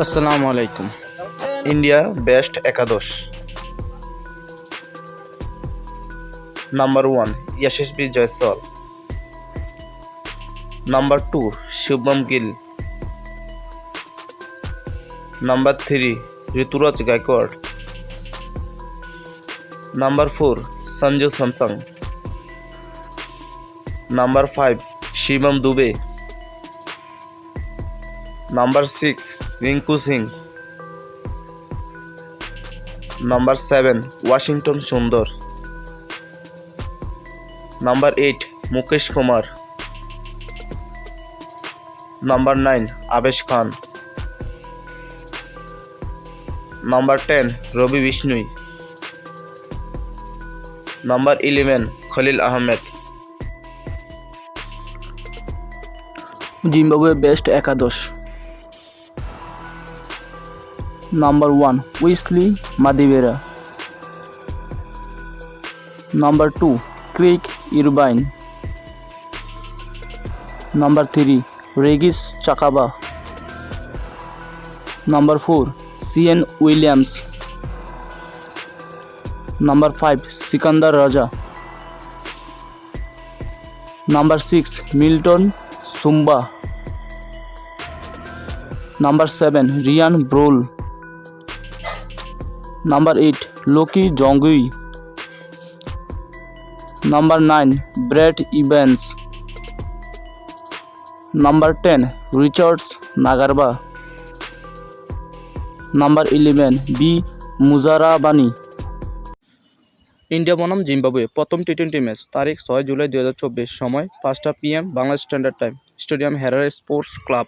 আসসালামু আলাইকুম। India best একাদশ। Number 1 Yashasvi Jaiswal. Number 2 Shubman Gill. Number 3 Ruturaj Gaikwad. Number 4 Sanju Samson. Number 5 Shivam Dube. Number 6 Rinku Singh. Number 7 Washington Sundar. Number 8 Mukesh Kumar. Number 9 Avesh Khan. Number 10 Ravi Bishnoi. Number 11 Khaleel Ahmed. Zimbabwe best একাদশ। Number 1 Wesley Madhevere. Number 2 Craig Ervine. Number 3 Regis Chakabva. Number 4 Sean Williams. Number 5 Sikandar Raza. Number 6 Milton Shumba. Number 7 Ryan Burl. Number 8 Luke Jongwe. Number 9 Brad Evans. Number 10 Richards Ngarava. Number 11 B Muzarabani. India বনাম Zimbabwe প্রথম টি-20 match. তারিখ 6 জুলাই 2024। সময় 5টা PM Bangladesh standard time. Stadium Harare sports club.